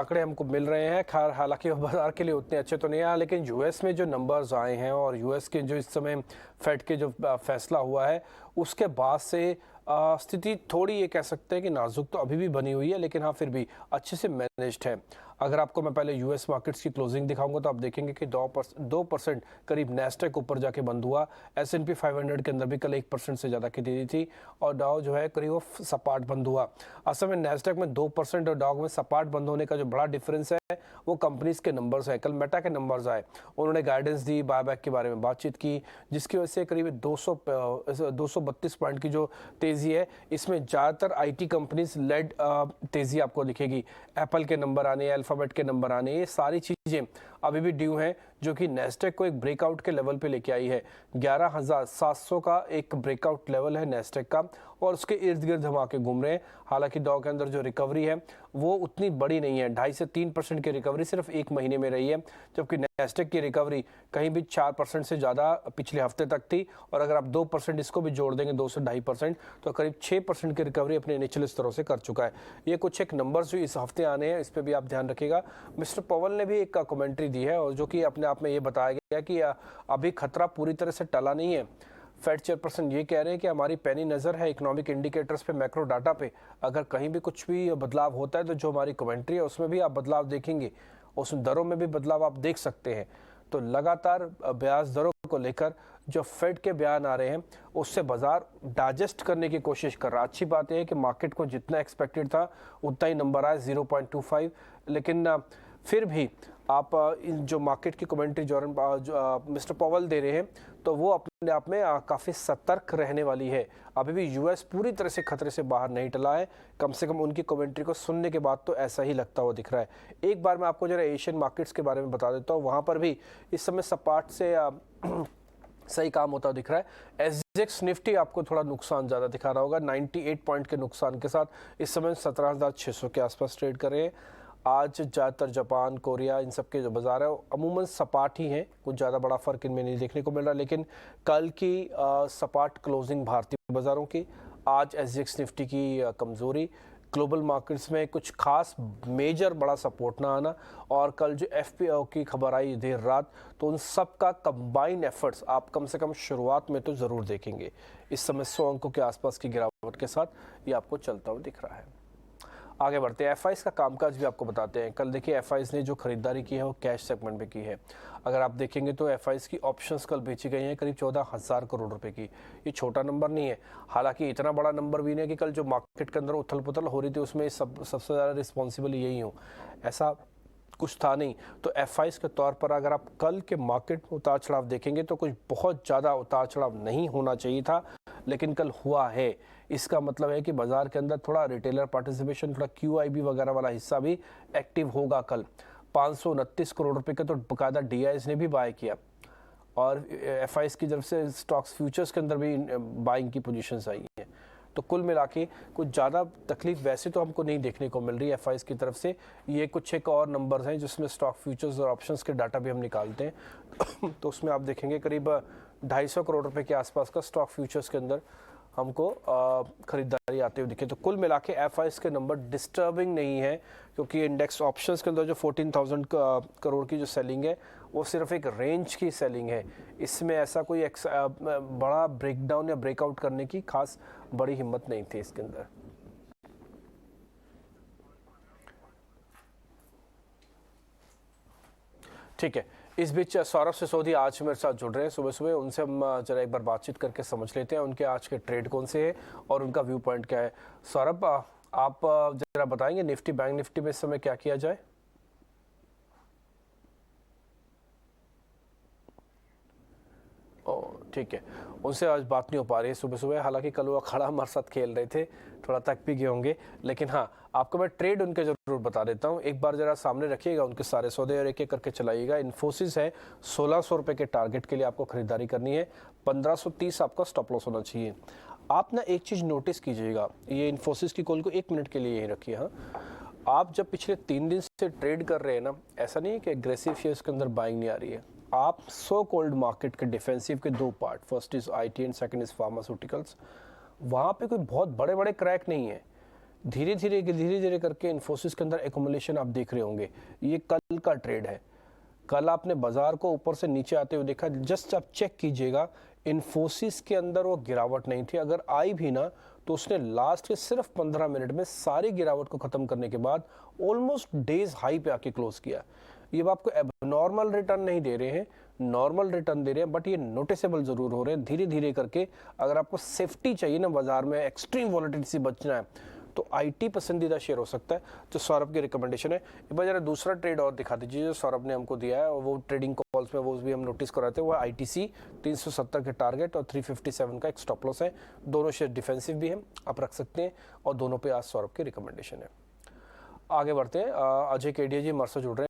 आंकड़े हमको मिल रहे हैं। खैर हालांकि वो बाजार के लिए उतने अच्छे तो नहीं आए, लेकिन यूएस में जो नंबर्स आए हैं और यूएस के जो इस समय फेड के जो फैसला हुआ है उसके बाद से स्थिति थोड़ी ये कह सकते हैं कि नाजुक तो अभी भी बनी हुई है, लेकिन हाँ फिर भी अच्छे से मैनेज्ड है। अगर आपको मैं पहले यूएस मार्केट्स की क्लोजिंग दिखाऊंगा तो आप देखेंगे कि 2% करीब नेस्टेक ऊपर जाके बंद हुआ। S&P 500 के अंदर भी कल 1% से ज़्यादा की तेजी थी और डाउ जो है करीब वो सपाट बंद हुआ। असल में नेस्डेक में 2% और डाउ में सपाट बंद होने का जो बड़ा डिफरेंस है वो कंपनीज के नंबर्स है। कल मेटा के नंबर्स आए, उन्होंने गाइडेंस दी, बायबैक के बारे में बातचीत की, जिसकी वजह से करीब 232 पॉइंट की जो तेजी है इसमें ज़्यादातर आईटी कंपनीज लेड तेजी आपको दिखेगी। एप्पल के नंबर आने, अल्फाबेट के नंबर आने, ये सारी चीज़ें अभी भी ड्यू हैं, जो कि नेस्डेक को एक ब्रेकआउट के लेवल पे लेके आई है। 11,700 का एक ब्रेकआउट लेवल है नेस्डेक का और उसके इर्द गिर्द हम आके घूम रहे हैं। हालांकि डॉ के अंदर जो रिकवरी है वो उतनी बड़ी नहीं है, 2.5 से 3% की रिकवरी सिर्फ एक महीने में रही है, जबकि नेस्डेक की रिकवरी कहीं भी 4% से ज़्यादा पिछले हफ्ते तक थी। और अगर आप 2% इसको भी जोड़ देंगे, 2 से 2.5%, तो करीब 6% की रिकवरी अपने निचले स्तरों से कर चुका है। ये कुछ एक नंबर्स जो इस हफ्ते आने हैं, इस पर भी आप ध्यान रखिएगा। मिस्टर पॉवेल ने भी एक कमेंट्री दी है और जो कि अपने आप में ये बताया गया कि अभी खतरा पूरी तरह से टला नहीं है। फेड चेयरपर्सन ये कह रहे हैं कि हमारी पैनी नज़र है इकोनॉमिक इंडिकेटर्स पे, मैक्रो डाटा पे। अगर कहीं भी कुछ भी बदलाव होता है तो जो हमारी कमेंट्री है उसमें भी आप बदलाव देखेंगे, उस दरों में भी बदलाव आप देख सकते हैं। तो लगातार ब्याज दरों को लेकर जो फेड के बयान आ रहे हैं उससे बाजार डाइजेस्ट करने की कोशिश कर रहा है। अच्छी बात यह है कि मार्केट को जितना एक्सपेक्टेड था उतना ही नंबर आया 0.25, लेकिन फिर भी आप इन जो मार्केट की कमेंट्री जो मिस्टर पॉवेल दे रहे हैं तो वो अपने आप में काफ़ी सतर्क रहने वाली है। अभी भी यूएस पूरी तरह से खतरे से बाहर नहीं टला है, कम से कम उनकी कमेंट्री को सुनने के बाद तो ऐसा ही लगता हुआ दिख रहा है। एक बार मैं आपको जरा एशियन मार्केट्स के बारे में बता देता हूँ, वहाँ पर भी इस समय सपाट से सही काम होता दिख रहा है। एसजेक्स निफ्टी आपको थोड़ा नुकसान ज़्यादा दिखा रहा होगा, 98 पॉइंट के नुकसान के साथ इस समय 17,600 के आसपास ट्रेड कर रहे हैं। आज ज़्यादातर जापान, कोरिया, इन सब के जो बाज़ार है अमूमन सपाट ही हैं, कुछ ज़्यादा बड़ा फ़र्क इनमें नहीं देखने को मिल रहा। लेकिन कल की सपाट क्लोजिंग भारतीय बाज़ारों की, आज एसजेक्स निफ्टी की कमज़ोरी, ग्लोबल मार्केट्स में कुछ खास मेजर बड़ा सपोर्ट ना आना, और कल जो एफपीओ की खबर आई देर रात, तो उन सब का कंबाइन एफर्ट्स आप कम से कम शुरुआत में तो ज़रूर देखेंगे। इस समय 100 अंकों के आसपास की गिरावट के साथ ये आपको चलता हुआ दिख रहा है। आगे बढ़ते हैं, एफआईज का कामकाज भी आपको बताते हैं। कल देखिए एफआईज ने जो खरीदारी की है वो कैश सेगमेंट में की है। अगर आप देखेंगे तो एफआईज की ऑप्शंस कल बेची गई हैं करीब 14,000 करोड़ रुपए की। ये छोटा नंबर नहीं है, हालांकि इतना बड़ा नंबर भी नहीं है कि कल जो मार्केट के अंदर उथल पुथल हो रही थी उसमें सबसे ज़्यादा रिस्पॉन्सिबल यही हो, ऐसा कुछ था नहीं। तो एफआईज के तौर पर अगर आप कल के मार्केट में उतार चढ़ाव देखेंगे तो कुछ बहुत ज़्यादा उतार चढ़ाव नहीं होना चाहिए था, लेकिन कल हुआ है। इसका मतलब है कि बाजार के अंदर थोड़ा रिटेलर पार्टिसिपेशन, थोड़ा क्यूआईबी वगैरह वाला हिस्सा भी एक्टिव होगा कल। 529 करोड़ रुपए का तो बाकायदा डीआईएस ने भी बाय किया, और एफआईज की तरफ से स्टॉक्स फ्यूचर्स के अंदर भी बाइंग की पोजीशंस आई हैं। तो कुल मिला के कुछ ज़्यादा तकलीफ वैसे तो हमको नहीं देखने को मिल रही है एफआईज की तरफ से। ये कुछ एक और नंबर्स हैं जिसमें स्टॉक फ्यूचर्स और ऑप्शंस के डाटा भी हम निकालते हैं तो उसमें आप देखेंगे करीब 250 करोड़ रुपए के आसपास का स्टॉक फ्यूचर्स के अंदर हमको खरीदारी आते हुए दिखे। तो कुल मिला के एफआईज के नंबर डिस्टर्बिंग नहीं है, क्योंकि इंडेक्स ऑप्शंस के अंदर जो 14,000 करोड़ की जो सेलिंग है वो सिर्फ एक रेंज की सेलिंग है। इसमें ऐसा कोई बड़ा ब्रेकडाउन या ब्रेकआउट करने की खास बड़ी हिम्मत नहीं थी इसके अंदर। ठीक है, इस बीच सौरभ सिसोदिया आज मेरे साथ जुड़ रहे हैं सुबह सुबह, उनसे हम जरा एक बार बातचीत करके समझ लेते हैं उनके आज के ट्रेड कौन से हैं और उनका व्यू पॉइंट क्या है। सौरभ, आप जरा बताएंगे निफ्टी, बैंक निफ्टी में इस समय क्या किया जाए? ठीक है, उनसे आज बात नहीं हो पा रही है सुबह सुबह, हालांकि कल वो अखाड़ा हमारे साथ खेल रहे थे, थोड़ा थक भी गए होंगे। लेकिन हाँ, आपको मैं ट्रेड उनके जरूर बता देता हूँ, एक बार जरा सामने रखिएगा उनके सारे सौदे और एक एक करके चलाइएगा। इन्फोसिस है 1600 रुपये के टारगेट के लिए आपको खरीदारी करनी है, 1530 आपका स्टॉप लॉस होना चाहिए। आप ना एक चीज़ नोटिस कीजिएगा, ये इन्फोसिस की कॉल को 1 मिनट के लिए यहीं रखिए। हाँ, आप जब पिछले 3 दिन से ट्रेड कर रहे हैं ना, ऐसा नहीं है कि एग्रेसिव शेयर्स के अंदर बाइंग नहीं आ रही है। आप सो कॉल्ड मार्केट के डिफेंसिव के 2 part, first is IT and second is pharmaceuticals, वहाँ पे कोई बहुत बड़े बड़े क्रैक नहीं है, धीरे धीरे करके इन्फोसिस के अंदर एकोमुलेशन आप देख रहे होंगे। ये कल का ट्रेड है। कल आपने बाजार को ऊपर से नीचे आते हुए देखा, जस्ट आप चेक कीजिएगा, इन्फोसिस के अंदर वो गिरावट नहीं थी। अगर आई भी ना तो उसने लास्ट के सिर्फ 15 मिनट में सारी गिरावट को खत्म करने के बाद ऑलमोस्ट डेज हाई पे आके क्लोज किया। ये आपको एबनॉर्मल रिटर्न नहीं दे रहे हैं, नॉर्मल रिटर्न दे रहे हैं, बट ये नोटिसेबल जरूर हो रहे हैं धीरे धीरे करके। अगर आपको सेफ्टी चाहिए ना बाजार में, एक्सट्रीम वॉलेटिलिटी से बचना है, तो आईटी पसंदीदा शेयर हो सकता है, जो सौरभ की रिकमेंडेशन है। एक बार जरा दूसरा ट्रेड और दिखा दीजिए जो सौरभ ने हमको दिया है, और वो ट्रेडिंग कॉल्स में वो भी हम नोटिस कराते हैं। वो आईटीसी 370 के टारगेट और 357 का एक स्टॉप लॉस है। दोनों शेयर डिफेंसिव भी हैं, आप रख सकते हैं, और दोनों पे आज सौरभ की रिकमेंडेशन है। आगे बढ़ते हैं, अजय केडिया जी हमारे से जुड़ रहे हैं।